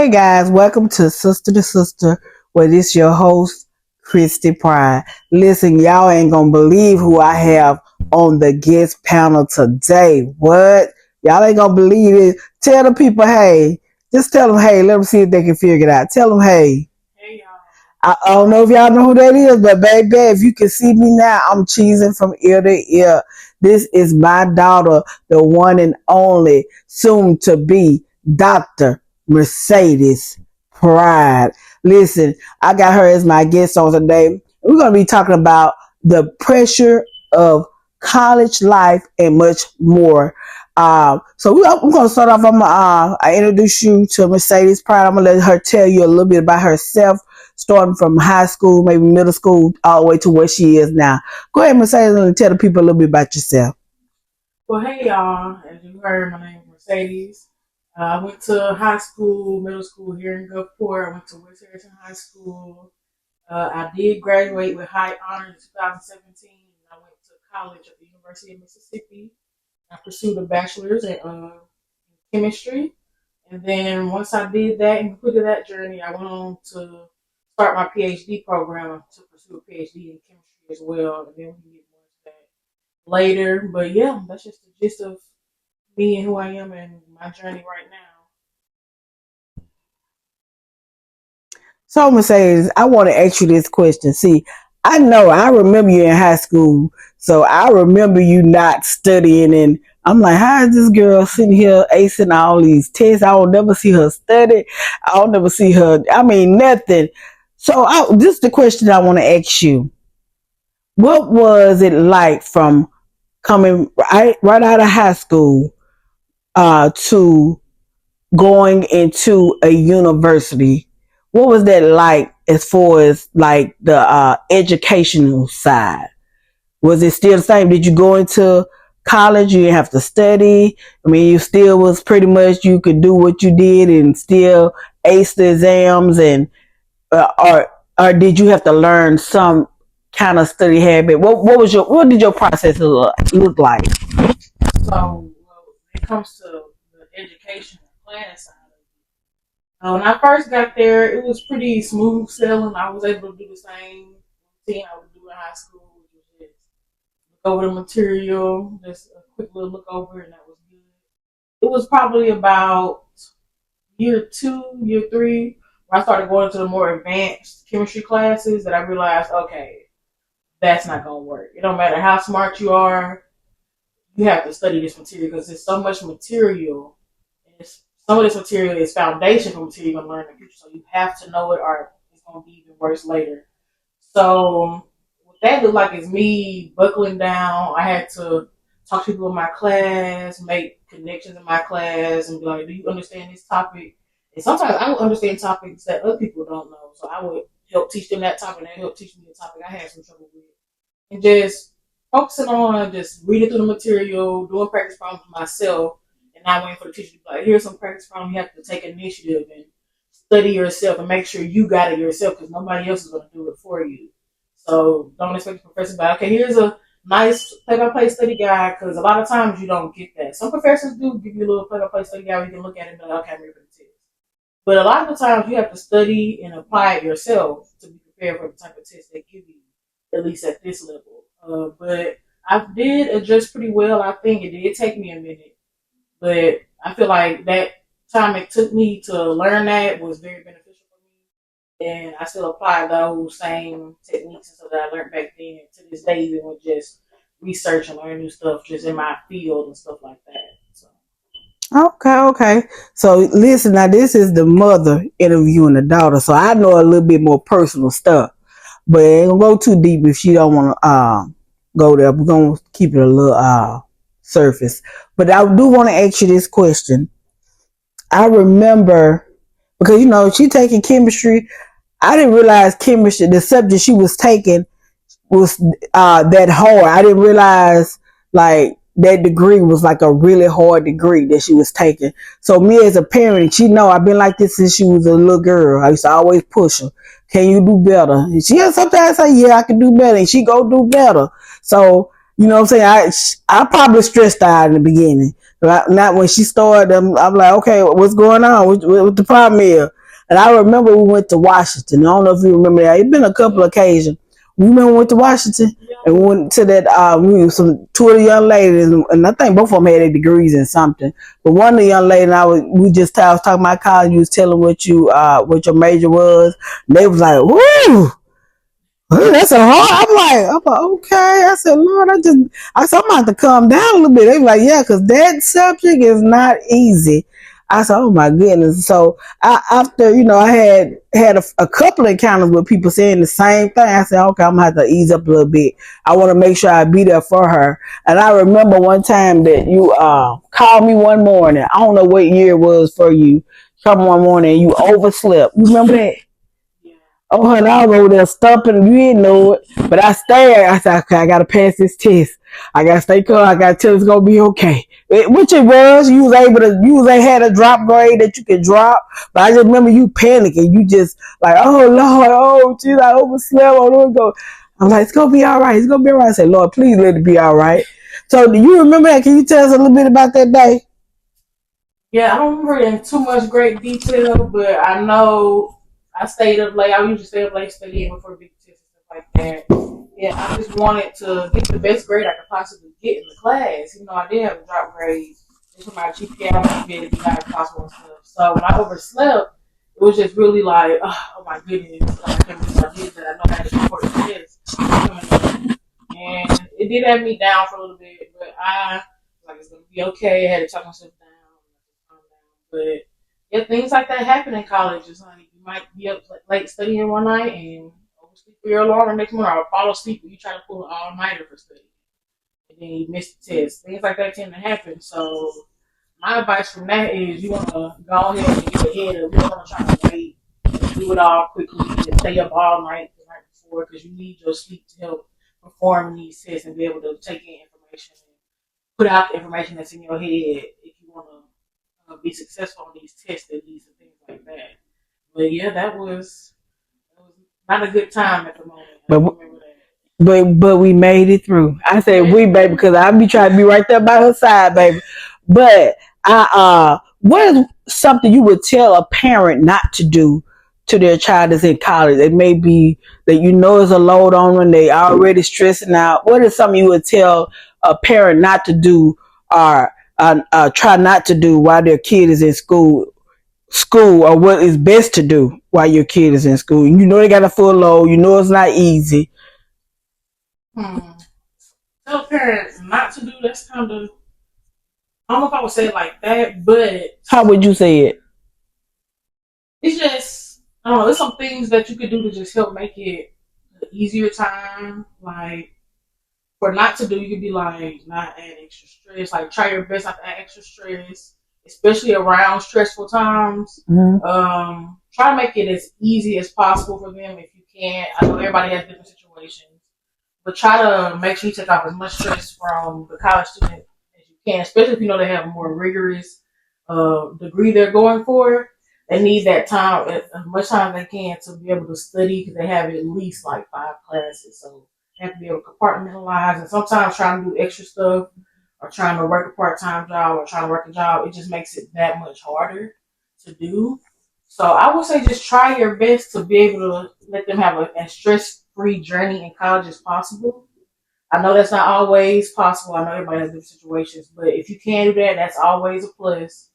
Hey guys, welcome to Sister2Sister, where this your host, Kristi Pride. Listen, y'all ain't gonna believe who I have on the guest panel today. What? Y'all ain't gonna believe it. Tell the people, hey. Just tell them, hey, let them see if they can figure it out. Tell them, hey. Hey y'all. I don't know if y'all know who that is, but baby, if you can see me now, I'm cheesing from ear to ear. This is my daughter, the one and only, soon to be Dr. Mercedes Pride. Listen, I got her as my guest on today. We're going to be talking about the pressure of college life and much more. I'm going to start off. I introduce you to Mercedes Pride. I'm going to let her tell you a little bit about herself, starting from high school, maybe middle school, all the way to where she is now. Go ahead, Mercedes, and tell the people a little bit about yourself. Well, hey y'all. As you heard, my name is Mercedes. I went to high school, middle school here in Gulfport. I went to West Harrison High School. I did graduate with high honors in 2017. I went to college at the University of Mississippi. I pursued a bachelor's in chemistry. And then once I did that and completed that journey, I went on to start my PhD program to pursue a PhD in chemistry as well. And then we can get more into that later. But yeah, that's just the gist of me and who I am and my journey right now. So, Mercedes, I want to ask you this question. See, I remember you in high school, so I remember you not studying, and I'm like, how is this girl sitting here acing all these tests? I will never see her study. I'll never see her, nothing. So, this is the question I want to ask you. What was it like from coming right out of high school to going into a university? What was that like as far as like the educational side? Was it still the same? Did you go into college? You didn't have to study. You still was pretty much, you could do what you did and still ace the exams, and or did you have to learn some kind of study habit? What did your process look like? So, when it comes to the education and planning side of it, when I first got there, it was pretty smooth sailing. I was able to do the same thing I would do in high school, which was just look over the material, just a quick little look over, and that was good. It was probably about year 2, year 3, where I started going to the more advanced chemistry classes that I realized, okay, that's not going to work. It don't matter how smart you are, you have to study this material because there's so much material. And some of this material is foundation for material you're going to learn in the future. So you have to know it or it's going to be even worse later. So what that looked like is me buckling down. I had to talk to people in my class, make connections in my class, and be like, do you understand this topic? And sometimes I would understand topics that other people don't know. So I would help teach them that topic, and they help teach me the topic I had some trouble with. And just focusing on just reading through the material, doing practice problems myself, and not waiting for the teacher to be like, here's some practice problems. You have to take initiative and study yourself and make sure you got it yourself because nobody else is going to do it for you. So don't expect the professor to be like, okay, here's a nice play-by-play study guide, because a lot of times you don't get that. Some professors do give you a little play-by-play study guide where you can look at it and be like, okay, I'm ready for the test. But a lot of the times you have to study and apply it yourself to be prepared for the type of test they give you, at least at this level. But I did adjust pretty well. I think it did take me a minute, but I feel like that time it took me to learn that was very beneficial for me, and I still apply those same techniques and stuff that I learned back then to this day, even with just research and learning new stuff just in my field and stuff like that. So. Okay. So listen, now this is the mother interviewing the daughter, so I know a little bit more personal stuff, but it ain't gonna go too deep if she don't want to go there. We're gonna keep it a little surface. But I do want to ask you this question. I remember, because she taking chemistry. I didn't realize chemistry, the subject she was taking, was that hard. I didn't realize like that degree was like a really hard degree that she was taking. So me as a parent, I've been like this since she was a little girl. I used to always push her. Can you do better? And she sometimes say, yeah, I can do better. And she go do better. So, what I'm saying? I probably stressed out in the beginning. Not when she started, I'm like, okay, what's going on? What the problem is? And I remember we went to Washington. I don't know if you remember that. It's been a couple of occasions. We remember we went to Washington and we went to that. We were two of the young ladies, and I think both of them had their degrees in something. But one of the young ladies, I was talking about college. You was telling what your major was. And they was like, "Woo, that's a hard." I'm like, okay. I said, Lord, I said, I'm going to have to calm down a little bit. They were like, yeah, because that subject is not easy. I said, oh my goodness. So after, I had a couple of encounters with people saying the same thing. I said, okay, I'm going to have to ease up a little bit. I want to make sure I be there for her. And I remember one time that you called me one morning. I don't know what year it was for you. Come one morning and you overslept. You remember that? Oh, honey, I was over there stumping. You didn't know it. But I stayed. I said, okay, I got to pass this test. I got to stay calm. I got to tell it's going to be okay. Which it was. Had a drop grade that you could drop. But I just remember you panicking. You just like, oh, Lord, oh, geez, I overslept. I'm like, it's going to be all right. It's going to be all right. I said, Lord, please let it be all right. So do you remember that? Can you tell us a little bit about that day? Yeah, I don't remember in too much great detail, but I know I stayed up late. I usually stay up late studying before big tests and stuff like that. Yeah, I just wanted to get the best grade I could possibly get in the class. I did have a drop grade. Just for my GPA, I wanted to be able to be high as possible and stuff. So when I overslept, it was just really like, oh my goodness, I can't believe I did that. I know I had to report the test. And it did have me down for a little bit, but I was like, it's going to be okay. I had to talk myself down. But yeah, things like that happen in college. It's like you might be up late studying one night and oversleep for your alarm the next morning, or fall asleep when you try to pull an all-nighter for studying, and then you miss the test. Things like that tend to happen. So my advice from that is you want to go ahead and get ahead of it. You don't want to try to wait and do it all quickly and stay up all night the night before, because you need your sleep to help perform these tests and be able to take in information and put out the information that's in your head if you want to be successful on these tests and things like that. But yeah, that was not a good time at the moment. But we made it through. I said we, baby, because I be trying to be right there by her side, baby. But what is something you would tell a parent not to do to their child that's in college? It may be that is a load on them, they already stressing out. What is something you would tell a parent not to do, or try not to do while their kid is in school, or what is best to do while your kid is in school? They got a full load. It's not easy. Tell parents not to do. That's kind of, I don't know if I would say it like that, but how would you say it? It's just, I don't know. There's some things that you could do to just help make it an easier time. Like, for not to do, you could be like, not add extra stress. Like, try your best not to add extra stress, especially around stressful times. Mm-hmm. Try to make it as easy as possible for them if you can. I know everybody has different situations, but try to make sure you take off as much stress from the college student as you can, especially if they have a more rigorous degree they're going for. They need that time, as much time as they can, to be able to study, because they have at least like 5 classes. So they have to be able to compartmentalize, and sometimes trying to do extra stuff or trying to work a part-time job or trying to work a job, it just makes it that much harder to do. So I would say just try your best to be able to let them have a stress-free journey in college as possible. I know that's not always possible. I know everybody has different situations, but if you can do that, that's always a plus.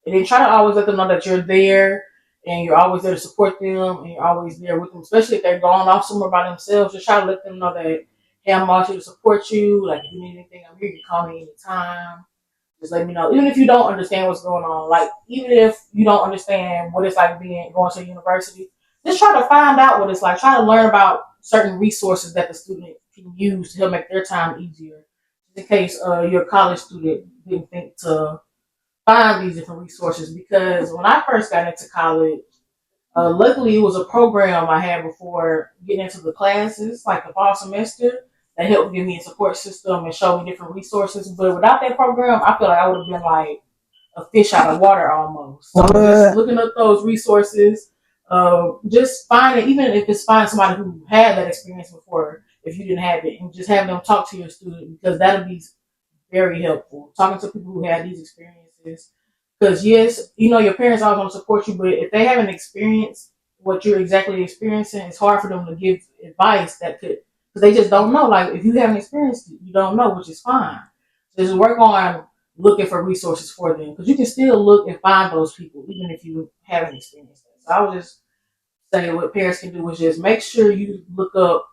And then try to always let them know that you're there and you're always there to support them and you're always there with them, especially if they're going off somewhere by themselves. Just try to let them know that, hey, I'm always here to support you. Like, if you need anything, I'm here. You can call me anytime. Just let me know. Even if you don't understand what's going on, like, even if you don't understand what it's like going to university, just try to find out what it's like. Try to learn about certain resources that the student can use to help make their time easier. In case you're a college student didn't think to find these different resources, because when I first got into college, luckily it was a program I had before getting into the classes, like the fall semester, that helped give me a support system and show me different resources. But without that program, I feel like I would have been like a fish out of water almost. So just looking up those resources, just finding, even if it's finding somebody who had that experience before, if you didn't have it, and just have them talk to your student, because that'll be very helpful. Talking to people who had these experiences, Because yes, your parents always want to support you, but if they haven't experienced what you're exactly experiencing, it's hard for them to give advice that could, because they just don't know. Like if you haven't experienced it, you don't know, which is fine. So just work on looking for resources for them, because you can still look and find those people even if you haven't experienced it. So I would just say what parents can do is just make sure you look up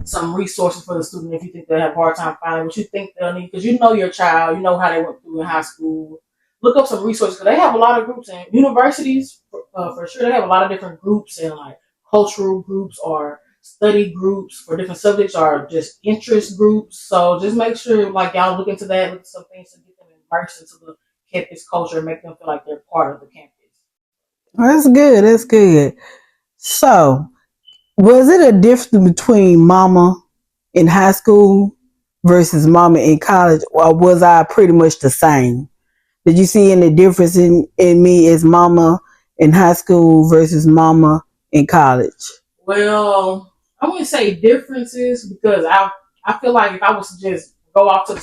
some resources for the student if you think they have a hard time finding what you think they'll need, because you know your child, you know how they went through in high school. Look up some resources, because they have a lot of groups in universities, for sure. They have a lot of different groups, and like cultural groups or study groups for different subjects or just interest groups. So just make sure like y'all look into that, look at some things to get them immersed into the campus culture and make them feel like they're part of the campus. That's good. That's good. So, was it a difference between mama in high school versus mama in college, or was I pretty much the same? Did you see any difference in me as mama in high school versus mama in college? Well, I wouldn't say differences, because I feel like if I was to just go off to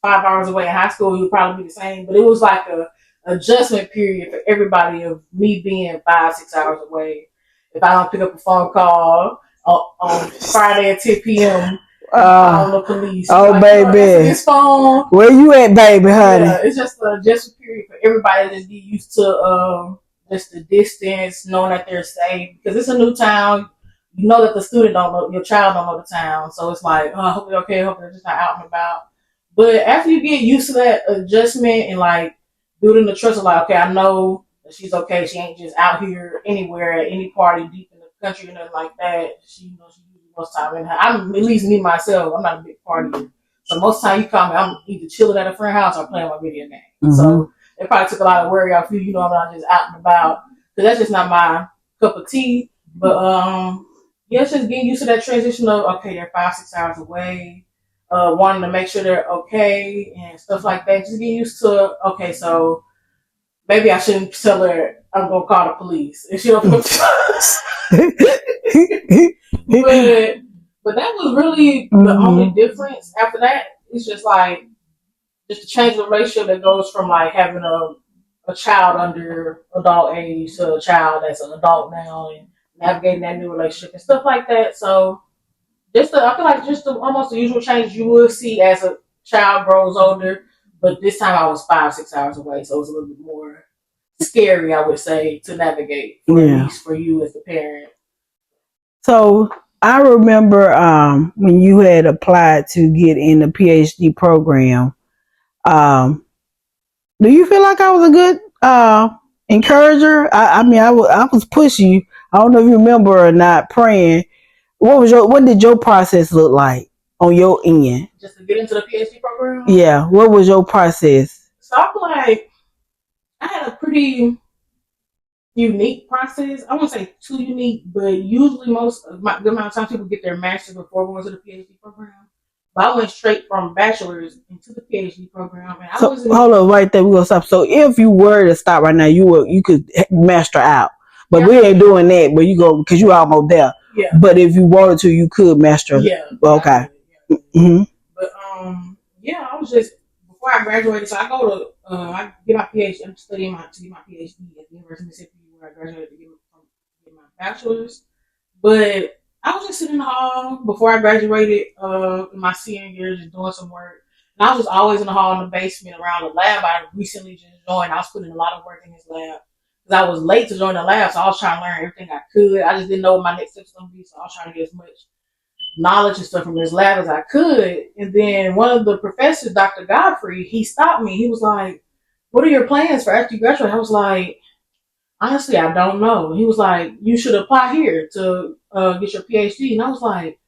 5 hours away in high school, it would probably be the same. But it was like a adjustment period for everybody of me being 5-6 hours away. If I don't pick up a phone call on Friday at 10 p.m., calling the police. Oh, like, baby. His phone. Where you at, baby, honey? Yeah, it's just an adjustment period for everybody to just get used to just the distance, knowing that they're safe. Because it's a new town. You know that the student don't know, your child don't know the town. So it's like, oh, I hope they're okay. I hope they're just not out and about. But after you get used to that adjustment and like building the trust of like, okay, I know that she's okay. She ain't just out here anywhere at any party deep in the country or nothing like that. She usually most time in her. I'm at least me myself. I'm not a big partier. So most time you call me, I'm either chilling at a friend's house or playing my video game. Mm-hmm. So it probably took a lot of worry off you. I'm not just out and about, because that's just not my cup of tea. But yeah, it's just getting used to that transition of okay, they're 5-6 hours away. Wanting to make sure they're okay and stuff like that. Just get used to okay, so maybe I shouldn't tell her I'm gonna call the police if she don't. But that was really the only difference. After that, it's just like just to change the relationship that goes from like having a child under adult age to a child that's an adult now and navigating that new relationship and stuff like that. So I feel like almost the usual change you would see as a child grows older, but this time I was 5-6 hours away, so it was a little bit more scary, I would say, to navigate, at least for you as the parent. So I remember when you had applied to get in the PhD program. Do you feel like I was a good encourager? I mean, I was pushing you. I don't know if you remember or not, praying. What did your process look like on your end? Just to get into the PhD program? Yeah. What was your process? So I feel like I had a pretty unique process. I won't say too unique, but usually good amount of times people get their master's before going to the PhD program. But I went straight from bachelor's into the PhD program. And hold on, right there. We're going to stop. So if you were to stop right now, you could master out. But we ain't doing that. But you go, because you almost there. Yeah. But if you wanted to, you could master. Yeah. Okay. Yeah. Mm-hmm. But yeah, I was just before I graduated. So I go to I get my PhD. I'm studying to get my PhD at the University of Mississippi, where I graduated to get my bachelor's. But I was just sitting in the hall before I graduated in my senior year, just doing some work. And I was just always in the hall in the basement around the lab. I recently just joined. I was putting a lot of work in this lab. Because I was late to join the lab, so I was trying to learn everything I could. I just didn't know what my next steps was going to be, so I was trying to get as much knowledge and stuff from this lab as I could. And then one of the professors, Dr. Godfrey, he stopped me. He was like, "What are your plans for after you graduate?" I was like, "Honestly, I don't know." And he was like, "You should apply here to get your PhD." And I was like,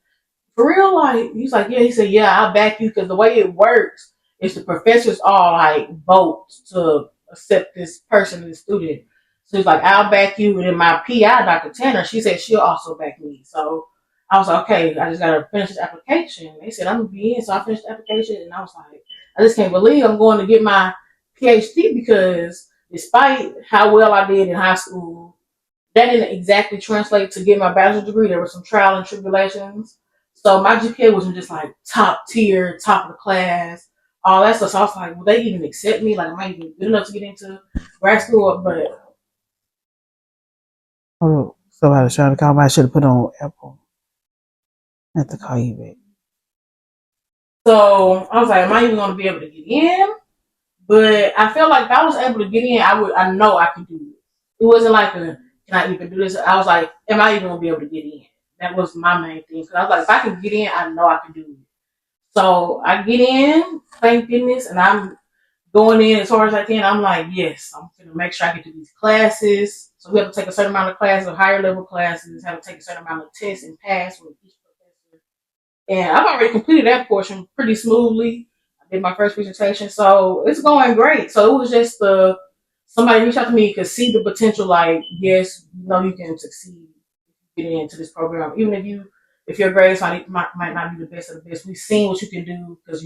"For real?" Like, he's like, "Yeah." He said, "Yeah, I'll back you," because the way it works is the professors all like vote to accept this person, this student. So he's like, "I'll back you." And then my PI, Dr. Tanner, she said she'll also back me. So I was like, okay, I just got to finish this application. They said I'm going to be in. So I finished the application. And I was like, I just can't believe I'm going to get my PhD, because despite how well I did in high school, that didn't exactly translate to get my bachelor's degree. There were some trials and tribulations. So my GPA wasn't just like top tier, top of the class, all that stuff. So I was like, will they even accept me? Like, am I even good enough to get into grad school? But Oh, somebody's trying to call me. I should have put on Apple. I have to call you back. so I was like, am I even going to be able to get in? But I felt like if I was able to get in, I know I could do it. It wasn't like can I even do this? I was like, am I even gonna be able to get in? That was my main thing. Because I was like, if I can get in, I know I can do it. So I get in, thank goodness, and I'm going in as hard as I can. I'm like, yes, I'm gonna make sure I get to these classes. So we have to take a certain amount of classes, higher level classes, have to take a certain amount of tests and pass with each professor. And I've already completed that portion pretty smoothly. I did my first presentation, so it's going great. So it was just somebody reached out to me, could see the potential. Like, yes, you know, you can succeed, get into this program, even if your grades might not be the best of the best. We've seen what you can do because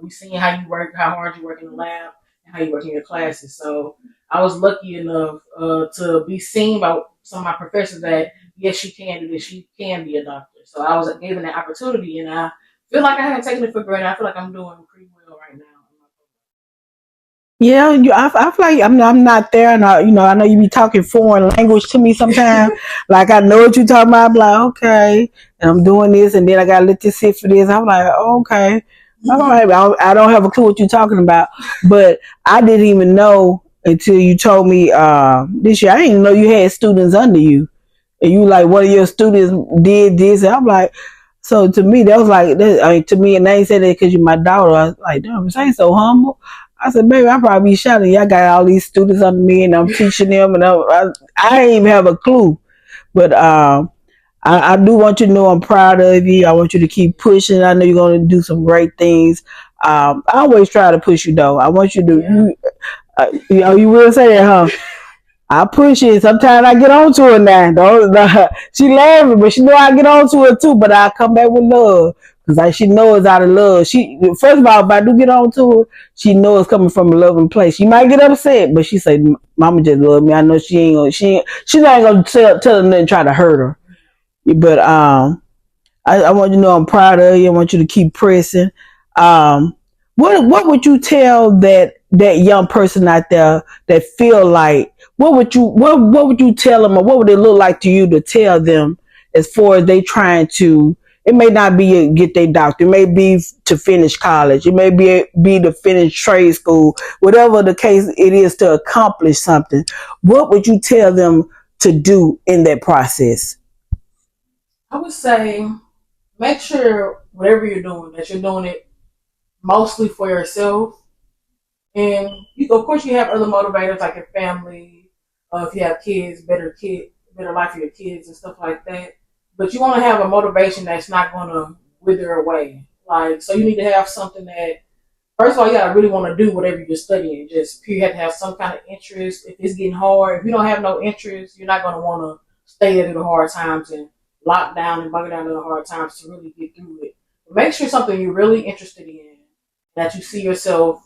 we've seen how you work, how hard you work in the lab, and how you work in your classes. So I was lucky enough to be seen by some of my professors that yes, she can do this. She can be a doctor. So I was given that opportunity, and I feel like I haven't taken it for granted. I feel like I'm doing pretty well right now. Yeah, I feel like I'm not there, and I know you be talking foreign language to me sometimes. Like I know what you talking about. I'm like, okay, and I'm doing this, and then I gotta let this sit for this. I'm like, okay, all right. I don't have a clue what you're talking about, but I didn't even know until you told me this year. I didn't even know you had students under you, and you like one of your students did this, and I'm like. So to me, that was like, to me, and they ain't said that because you're my daughter. I was like, damn, this ain't so humble. I said, baby, I probably be shouting. Y'all got all these students under me, and I'm teaching them, and I ain't even have a clue. But I do want you to know I'm proud of you. I want you to keep pushing. I know you're going to do some great things. I always try to push you, though. I want you to, you will say that, huh? I push it. Sometimes I get on to her now. She laughing, but she know I get on to her too. But I come back with love because she knows it's out of love. She first of all, if I do get on to her, she knows it's coming from a loving place. She might get upset, but she say, "Mama just love me." I know she not gonna tell her nothing, try to hurt her. But I want you to know I'm proud of you. I want you to keep pressing. Um, what would you tell that young person out there that feel like what would you tell them, or what would it look like to you to tell them as far as they trying to? It may not be get their doctor. It may be to finish college. It may be to finish trade school. Whatever the case it is to accomplish something. What would you tell them to do in that process? I would say make sure whatever you're doing, that you're doing it mostly for yourself. And of course, you have other motivators like your family, if you have kids, better life for your kids and stuff like that. But you want to have a motivation that's not going to wither away. Like, so you need to have something that, first of all, you got to really want to do whatever you're studying. You have to have some kind of interest. If it's getting hard, if you don't have no interest, you're not going to want to stay there through the hard times and lock down and bunker down to the hard times to really get through it. But make sure something you're really interested in, that you see yourself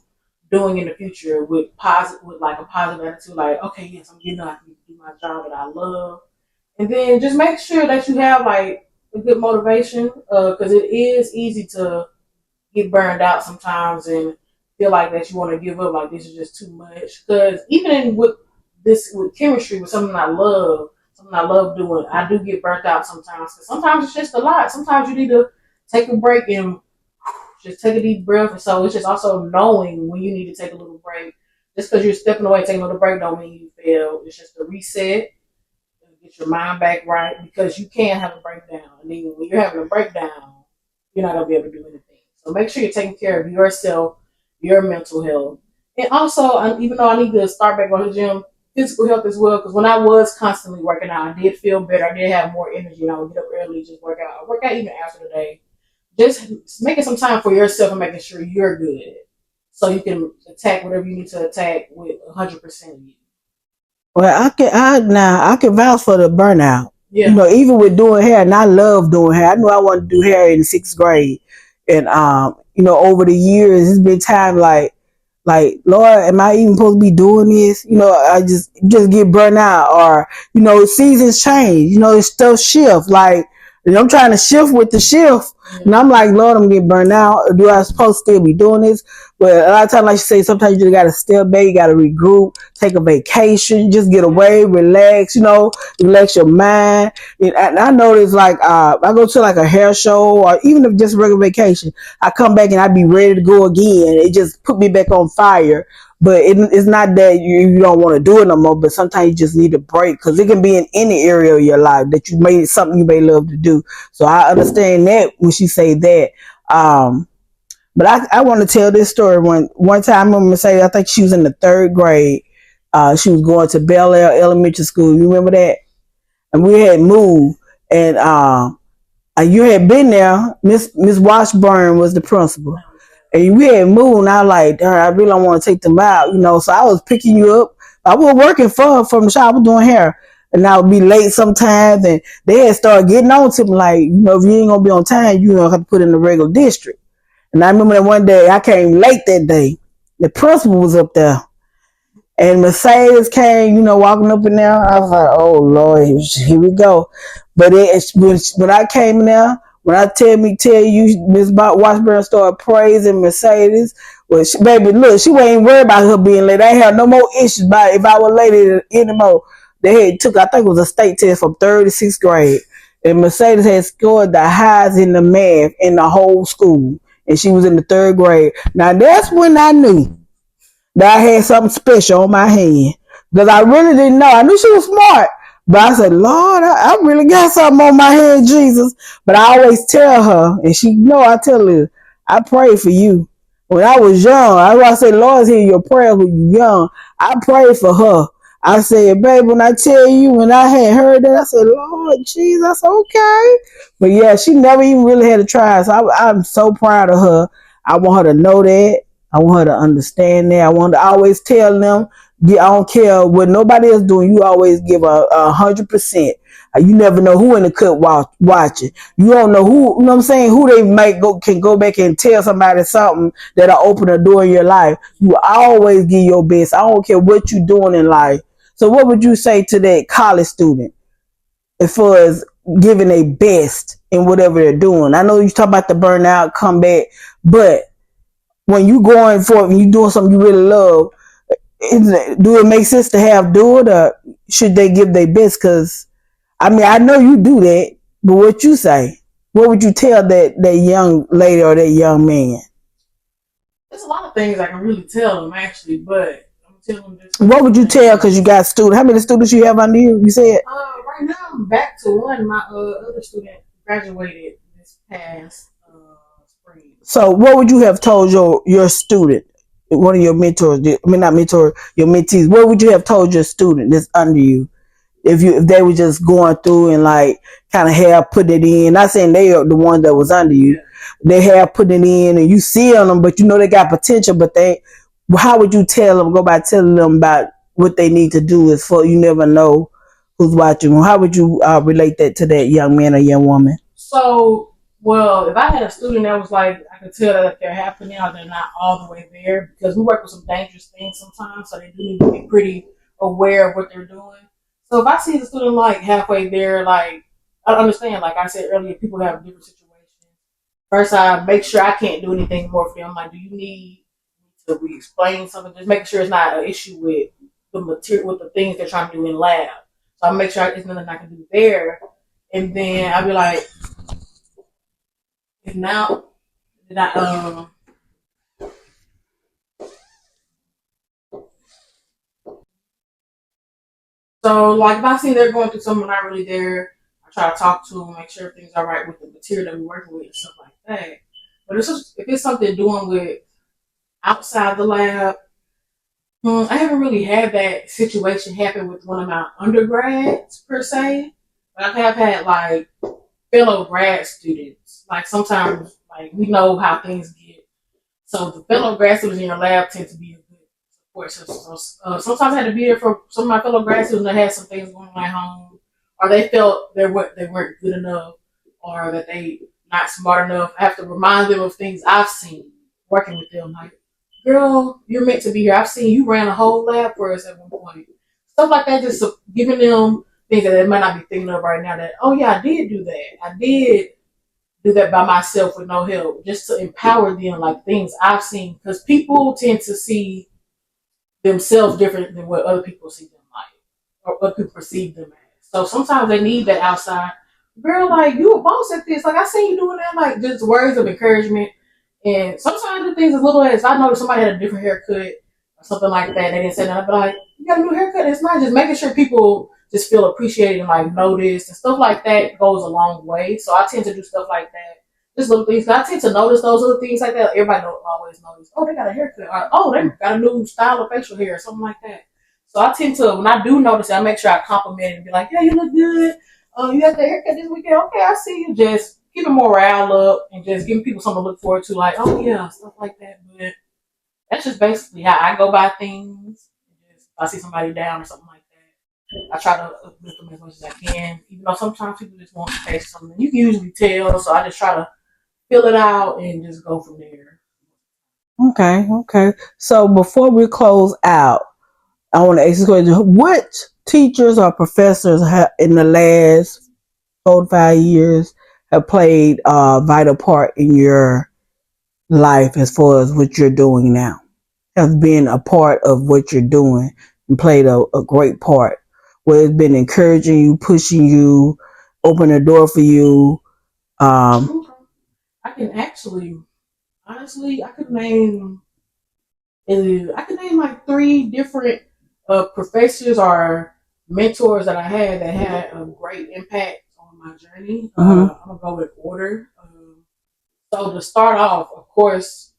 doing in the future with like a positive attitude, like, okay, yes, I'm getting out to do my job that I love. And then just make sure that you have like a good motivation, because it is easy to get burned out sometimes and feel like that you want to give up, like this is just too much. Because even with chemistry, with something I love doing, I do get burnt out sometimes. Because sometimes it's just a lot. Sometimes you need to take a break and just take a deep breath. And so it's just also knowing when you need to take a little break. Just because you're stepping away, taking a little break, don't mean you fail. It's just a reset and get your mind back right, because you can have a breakdown. And then when you're having a breakdown, you're not going to be able to do anything. So make sure you're taking care of yourself, your mental health. And also, even though I need to start back on the gym, physical health as well, because when I was constantly working out, I did feel better. I did have more energy, and I would get up early, just work out. I work out even after the day. Just making some time for yourself and making sure you're good, so you can attack whatever you need to attack with 100% of you. Well, I can vouch for the burnout. Yeah. Even with doing hair, and I love doing hair. I knew I wanted to do hair in sixth grade, and over the years, it's been time like, Lord, am I even supposed to be doing this? I just get burnt out, or seasons change. Stuff shift. Like And I'm trying to shift with the shift. And I'm like, Lord, I'm getting burned out. Do I supposed to still be doing this? But a lot of times, like you say, sometimes you just got to step back. You got to regroup, take a vacation, just get away, relax, relax your mind. And I notice, like, I go to like a hair show or even if just a regular vacation, I come back and I be ready to go again. It just put me back on fire. But it's not that you don't want to do it no more, but sometimes you just need a break because it can be in any area of your life that you made something you may love to do. So I understand that when she say that. But I want to tell this story. One time I remember Mercedes, I think she was in the 3rd grade. She was going to Bel Air Elementary School. You remember that? And we had moved, and you had been there. Miss Washburn was the principal. And we had moved, and I was like, I really don't want to take them out, So I was picking you up. I was working from the shop. I was doing hair. And I would be late sometimes. And they had started getting on to me like, if you ain't going to be on time, you don't have to put in the regular district. And I remember that one day, I came late that day. The principal was up there. And Mercedes came, walking up and down. I was like, oh, Lord, here we go. But when I came in there, when I tell you, Miss Washburn started praising Mercedes. Well, baby, look, she wasn't worried about her being late. I ain't had no more issues about if I was late anymore. They had took, I think it was a state test from 3rd to 6th grade. And Mercedes had scored the highest in the math in the whole school. And she was in the 3rd grade. Now, that's when I knew that I had something special on my hand. Because I really didn't know. I knew she was smart. But I said, Lord, I really got something on my hand, Jesus. But I always tell her, and she know I tell her, I prayed for you. When I was young, I say, Lord, hear your prayer when you're young. I prayed for her. I said, babe, when I tell you, when I had heard that, I said, Lord, Jesus, okay. But yeah, she never even really had to try. So I'm so proud of her. I want her to know that. I want her to understand that. I want to always tell them, I don't care what nobody else doing. You always give 100%. You never know who in the cut watching. You don't know who, you know what I'm saying, who they can go back and tell somebody something that'll open a door in your life. You always give your best. I don't care what you're doing in life. So what would you say to that college student as far as giving their best in whatever they're doing? I know you talk about the burnout, comeback, but when you going for it and you doing something you really love, do it make sense to do it, or should they give their best? Because I know you do that, but what you say? What would you tell that young lady or that young man? There's a lot of things I can really tell them actually, but I'm telling them this. What would you tell? Because you got students. How many students you have under you? You said. Right now I'm back to one. My other student graduated this past spring. So what would you have told your student? One of your mentors, not mentor, your mentees. What would you have told your student that's under you if they were just going through and like kind of have put it in? Not saying they are the one that was under you. Yeah. They have put it in, and you see on them, but you know they got potential. But how would you tell them? Go by telling them about what they need to do. Is for you never know who's watching. How would you relate that to that young man or young woman? So. Well, if I had a student that was like, I could tell that they're halfway now, they're not all the way there because we work with some dangerous things sometimes, so they do need to be pretty aware of what they're doing. So if I see the student like halfway there, like I understand, like I said earlier, people have different situations. First, I make sure I can't do anything more for them. Like, do you need to re-explain something? Just making sure it's not an issue with the material, with the things they're trying to do in lab. So I make sure there's nothing I can do there, and then I'll be like. Now that so like if I see they're going through something not really there, I try to talk to them, make sure everything's all right with the material that we're working with and stuff like that. But it's just if it's something doing with outside the lab, I haven't really had that situation happen with one of my undergrads per se. But I have had like fellow grad students. Like sometimes like we know how things get. So the fellow grad students in your lab tend to be a good support system. So, sometimes I had to be there for some of my fellow grad students that had some things going on at home, or they felt they weren't good enough, or that they not smart enough. I have to remind them of things I've seen working with them. Like, girl, you're meant to be here. I've seen you ran a whole lab for us at one point. Stuff like that, just giving them things that they might not be thinking of right now that, oh yeah, I did do that. I did do that by myself with no help, just to empower them, like things I've seen. Because people tend to see themselves different than what other people see them like, or other people perceive them as. So sometimes they need that outside. Girl, like, you a boss at this. Like, I seen you doing that. Like, just words of encouragement. And sometimes the things as little as I noticed somebody had a different haircut or something like that. They didn't say nothing, but like, you got a new haircut. It's not just making sure people just feel appreciated and like noticed and stuff like that goes a long way. So I tend to do stuff like that. Just little things. I tend to notice those little things like that. Everybody don't always notice. Oh, they got a haircut. Or, oh, they got a new style of facial hair or something like that. So I tend to, when I do notice it, I make sure I compliment it and be like, yeah, you look good. You got the haircut this weekend. Okay, I see you. Just keeping morale up and just giving people something to look forward to. Like, oh yeah, stuff like that. But that's just basically how I go by things. Just, if I see somebody down or something like that, I try to uplift them as much as I can. Even though sometimes people just want to say something, you can usually tell. So I just try to fill it out and just go from there. Okay. So before we close out, I want to ask you a question. What teachers or professors have, in the last 4 to 5 years, have played a vital part in your life as far as what you're doing now? Have been a part of what you're doing and played a great part, where it's been encouraging you, pushing you, open a door for you. I can actually, honestly, I could name like 3 different professors or mentors that I had that had a great impact on my journey. I'm gonna go with order. So to start off, of course,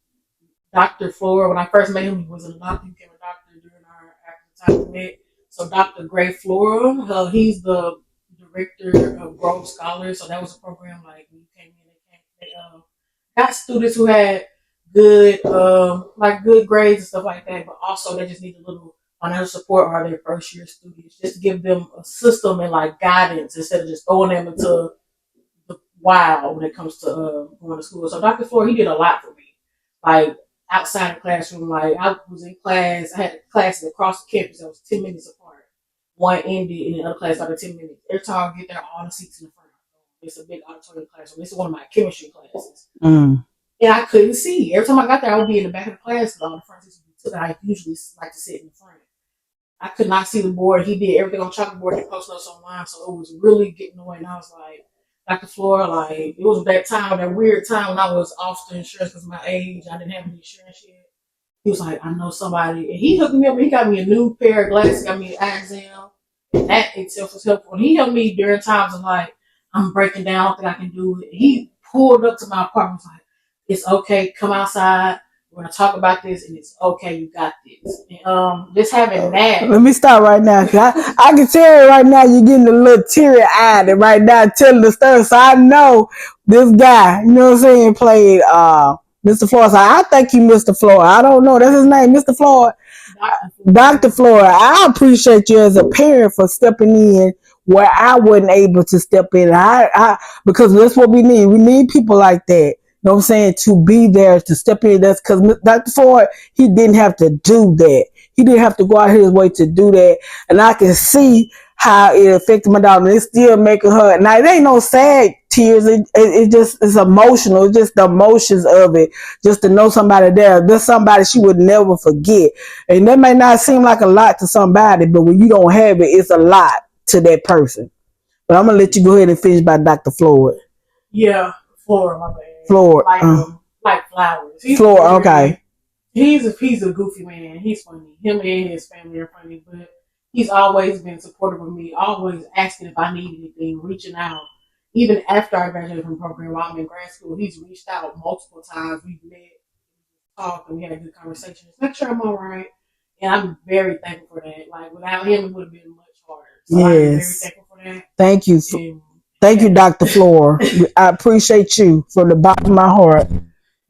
Dr. Flora. When I first met him, he was a doctor. He became a doctor during our after time we met. So Dr. Gray Flora, he's the director of Grove Scholars. So that was a program like when you came in, they got students who had good like good grades and stuff like that, but also they just need a little financial support or their first year students, just to give them a system and like guidance instead of just throwing them into the wild when it comes to going to school. So Dr. Floor, he did a lot for me. Like outside the classroom, like I was in class, I had classes across the campus that was 10 minutes apart. One ended and the other class started 10 minutes. Every time I get there, all the seats in the front. It's a big auditorium classroom. This is one of my chemistry classes. And I couldn't see. Every time I got there, I would be in the back of the class because all the front seats would be took. I usually like to sit in the front. I could not see the board. He did everything on chalkboard and post notes online, so it was really getting away. And I was like, Dr. Flora, like, it was that time, that weird time when I was off the insurance because of my age. I didn't have any insurance yet. He was like, I know somebody. And he hooked me up. He got me a new pair of glasses, got me an eye exam. And that itself was helpful. And he helped me during times of like, I'm breaking down, I don't think I can do it. He pulled up to my apartment, was like, it's okay, come outside. We're gonna talk about this, and it's okay. You got this. And, just having that. Let me stop right now. I can tell right now you're getting a little teary eyed, and right now telling the story. So I know this guy. You know what I'm saying? Played Mr. Floyd. So I think you Mr. Floyd. I don't know. That's his name, Mr. Floyd. Dr. Floyd. I appreciate you as a parent for stepping in where I wasn't able to step in. Because that's what we need. We need people like that. You know what I'm saying? To be there, to step in. That's because Dr. Ford, he didn't have to do that. He didn't have to go out his way to do that. And I can see how it affected my daughter. It's still making her. Now, it ain't no sad tears. It just, it's emotional. It's just the emotions of it. Just to know somebody there. There's somebody she would never forget. And that may not seem like a lot to somebody, but when you don't have it, it's a lot to that person. But I'm going to let you go ahead and finish by Dr. Floyd. Yeah, Flora, my bad. Floor, like flowers. Floor, okay. He's a goofy man. He's funny. Him and his family are funny, but he's always been supportive of me. Always asking if I need anything, reaching out. Even after I graduated from the program, while I'm in grad school, he's reached out multiple times. We've met, talked, and we had a good conversation. Just make sure I'm all right. And I'm very thankful for that. Like without him, it would have been much harder. So I'm very thankful for that. Thank you. Thank you, Dr. Floor. I appreciate you from the bottom of my heart.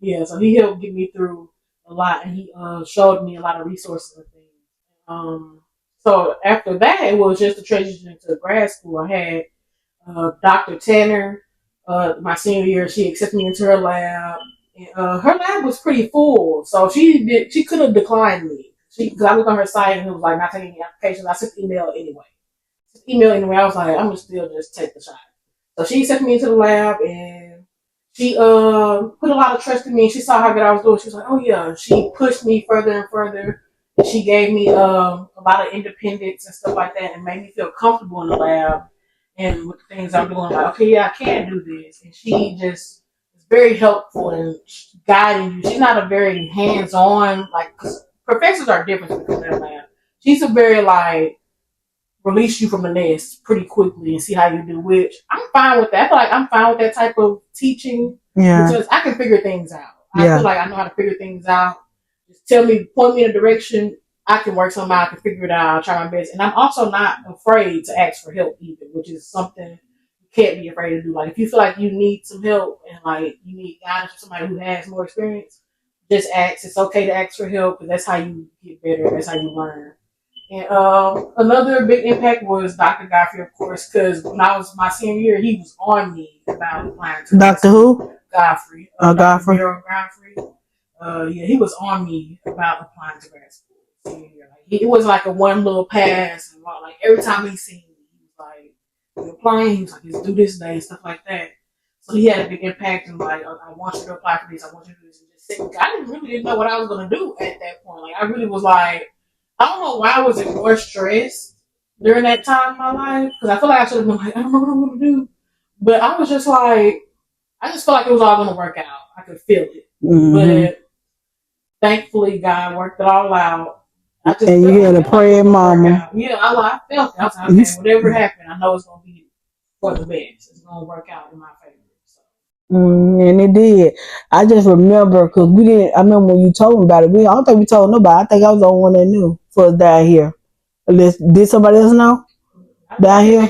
Yeah, so he helped get me through a lot, and he showed me a lot of resources and things. So after that, it was just a transition into grad school. I had Dr. Tanner, my senior year. She accepted me into her lab. And, her lab was pretty full, so she could have declined me. Because I looked on her site and it was like not taking any applications. I sent the email anyway. email anyway. I was like, I'm gonna still just take the shot. So she sent me into the lab and she put a lot of trust in me. She saw how good I was doing. She was like, oh yeah. She pushed me further and further. And she gave me a lot of independence and stuff like that and made me feel comfortable in the lab and with the things I'm doing. Like, okay, yeah, I can do this. And she just is very helpful in guiding you. She's not a very hands-on, like, because professors are different in their lab. She's a very, like, release you from the nest pretty quickly and see how you do, which I'm fine with that. I feel like I'm fine with that type of teaching because I can figure things out. I feel like I know how to figure things out. Just tell me, point me in a direction. I can work something out. I can figure it out. I'll try my best. And I'm also not afraid to ask for help either, which is something you can't be afraid to do. Like, if you feel like you need some help and, like, you need guidance from somebody who has more experience, just ask. It's okay to ask for help because that's how you get better. That's how you learn. And another big impact was Dr. Godfrey, of course, because when I was my senior year, he was on me about applying to Dr. Who? Godfrey. Godfrey. Godfrey. Yeah, he was on me about applying to grad school senior year. Like, it was like a one little pass, and like every time he seen me, he was like, "You're applying." He was like, "Let's do this day," stuff like that. So he had a big impact, and like, I want you to apply for this. I want you to do this. And just sit. I didn't know what I was gonna do at that point. Like, I really was like, I don't know why I was more stressed during that time in my life because I feel like I should have been like, I don't know what I'm gonna do, but I was just like, I just felt like it was all gonna work out. I could feel it, but thankfully God worked it all out. And you had a praying mama. Yeah, I felt it. I was like, okay, whatever happened, I know it's gonna be for the best. It's gonna work out in my favor. So. And it did. I just remember because we didn't. I remember when you told me about it. I don't think we told nobody. I think I was the only one that knew for us down here. Did somebody else know down here?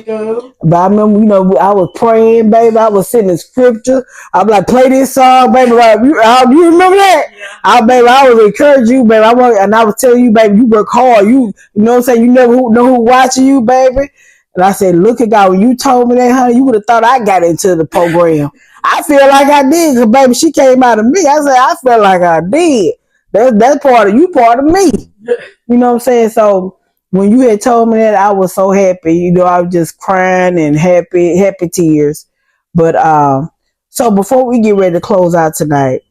But I remember, I was praying, baby. I was sitting in scripture. I'm like, play this song, baby. Like, you remember that? Yeah. Baby, I was encouraging you, baby. I was telling you, baby, you work hard. You know what I'm saying? You never know who watching you, baby. And I said, look at God. When you told me that, honey, you would have thought I got into the program. I feel like I did, because, baby, she came out of me. I said, I feel like I did. That's part of you, part of me. You know what I'm saying? So when you had told me that, I was so happy. I was just crying and happy tears. But so before we get ready to close out tonight,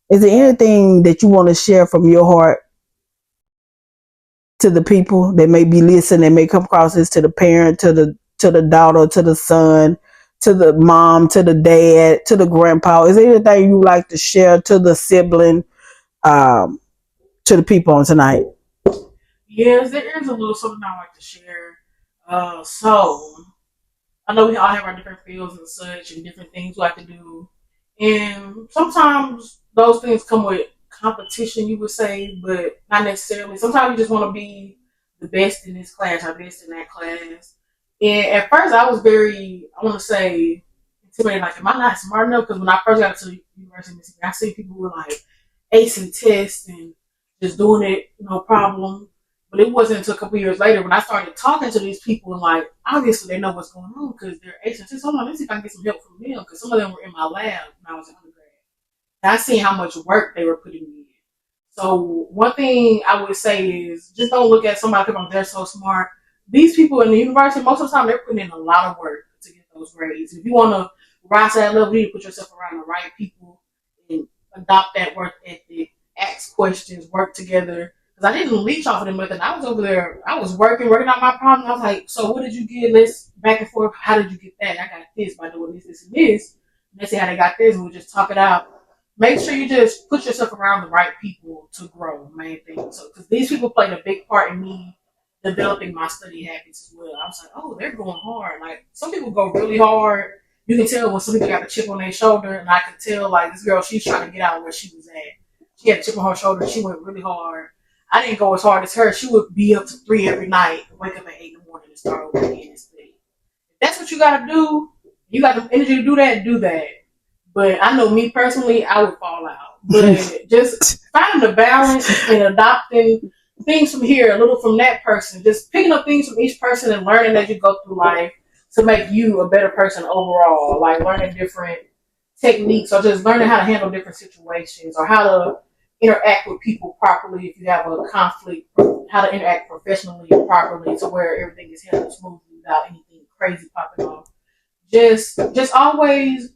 is there anything that you want to share from your heart to the people that may be listening, that may come across this, to the parent, to the daughter, to the son, to the mom, to the dad, to the grandpa? Is there anything you like to share to the sibling, to the people on tonight? Yes, there is a little something I like to share. So I know we all have our different fields and such and different things we like to do. And sometimes those things come with competition, you would say, but not necessarily. Sometimes you just want to be the best in this class or best in that class. And at first I was very, I want to say, intimidated. Like, am I not smart enough? Because when I first got to the University of Mississippi, I see people who were like acing tests and just doing it, no problem. But it wasn't until a couple years later when I started talking to these people and, like, obviously they know what's going on because they're acing tests. So I'm like, let's see if I can get some help from them, because some of them were in my lab when I was in undergrad. And I seen how much work they were putting in. So one thing I would say is just don't look at somebody because they're so smart. These people in the university, most of the time, they're putting in a lot of work to get those grades. If you want to rise to that level, you need to put yourself around the right people and adopt that work ethic, ask questions, work together. Because I didn't leech off of them, nothing. I was over there, I was working out my problem. I was like, so what did you get? Let's back and forth. How did you get that? I got this by doing this, and this. And they say how they got this, and we'll just talk it out. Make sure you just put yourself around the right people to grow, main thing. So, because these people played a big part in me developing my study habits as well. I was like, oh, they're going hard. Like, some people go really hard. You can tell when some people got a chip on their shoulder, and I could tell, like, this girl, she's trying to get out where she was at. She had a chip on her shoulder, and she went really hard. I didn't go as hard as her. She would be up to 3 every night, wake up at 8 in the morning and start over again and study. If that's what you got to do, you got the energy to do that. But I know me personally, I would fall out. But just finding the balance and adopting things from here, a little from that person, just picking up things from each person and learning as you go through life to make you a better person overall. Like learning different techniques or just learning how to handle different situations or how to interact with people properly if you have a conflict, how to interact professionally and properly to where everything is handled smoothly. without anything crazy popping off. Just always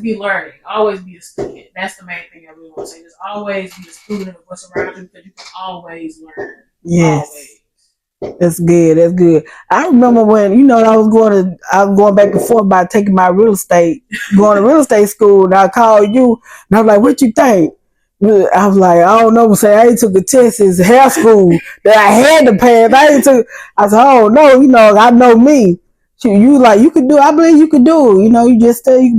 be learning. Always be a student. That's the main thing I really want to say. Just always be a student of what's around you because you can always learn. Yes. Always. That's good. That's good. I remember when, I was going back and forth about taking my going to real estate school, and I called you, and I was like, "What you think?" I was like, "I don't know." Say, I ain't took a test in hair school that I had to pass. I said, "Oh no, I know me." You like you could do. I believe you could do. You just study.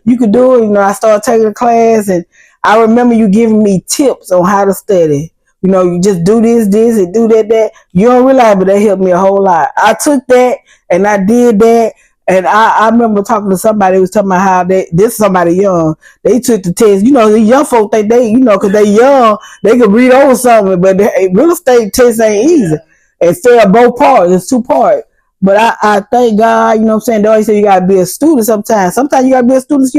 You could do it. I started taking a class, and I remember you giving me tips on how to study. You just do this, and do that. You don't realize, but that helped me a whole lot. I took that and I did that. And I remember talking to somebody who was talking about how this is somebody young. They took the test. The young folk think because they young, they can read over something, but the real estate test ain't easy. And fail both parts. It's 2 parts. But I thank God, what I'm saying? They always say you gotta be a student sometimes. Sometimes you gotta be a student to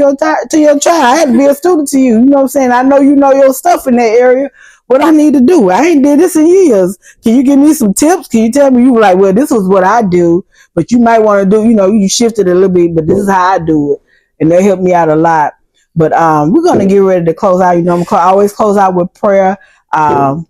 your child. I had to be a student to you. You know what I'm saying? I know you know your stuff in that area. What I need to do. I ain't did this in years. Can you give me some tips? Can you tell me? You were like, well, this was what I do, but you might want to do, you shifted a little bit, but this is how I do it. And they helped me out a lot. But we're going to get ready to close out. I always close out with prayer. And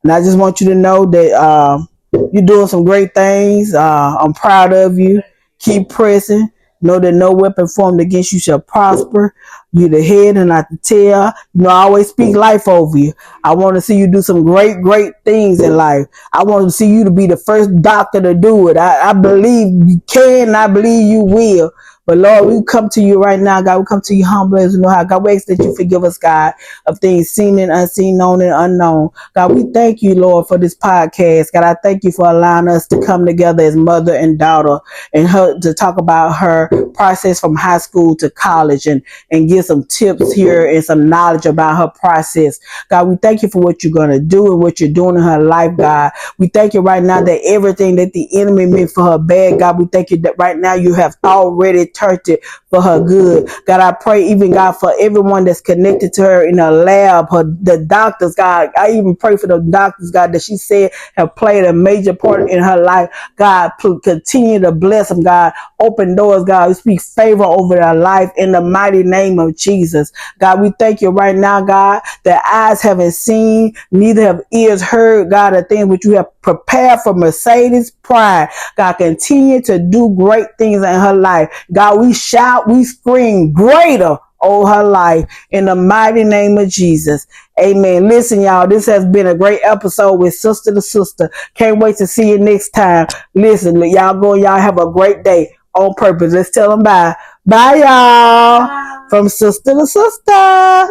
I just want you to know that you're doing some great things. I'm proud of you. Keep pressing. Know that no weapon formed against you shall prosper. You're the head and not the tail. I always speak life over you. I want to see you do some great, great things in life. I want to see you to be the first doctor to do it. I believe you can, and I believe you will. But Lord, we come to you right now, God. We come to you humble as we know how. God, we ask that you forgive us, God, of things seen and unseen, known and unknown. God, we thank you, Lord, for this podcast. God, I thank you for allowing us to come together as mother and daughter and her to talk about her process from high school to college and give some tips here and some knowledge about her process. God, we thank you for what you're going to do and what you're doing in her life, God. We thank you right now that everything that the enemy meant for her bad, God, we thank you that right now you have already turned it for her good. God, I pray even, God, for everyone that's connected to her in her lab, the doctors, God. I even pray for the doctors, God, that she said have played a major part in her life. God, continue to bless them, God. Open doors, God. We speak favor over their life in the mighty name of Jesus. God, we thank you right now, God, that eyes haven't seen, neither have ears heard, God, the things which you have prepared for Mercedes Pride. God, continue to do great things in her life. God, we shout, we scream greater over her life in the mighty name of Jesus. Amen. Listen, y'all, this has been a great episode with Sister to Sister. Can't wait to see you next time. Listen, y'all have a great day on purpose. Let's tell them bye. Bye, y'all. Bye. From Sister to Sister.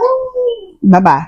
Bye-bye.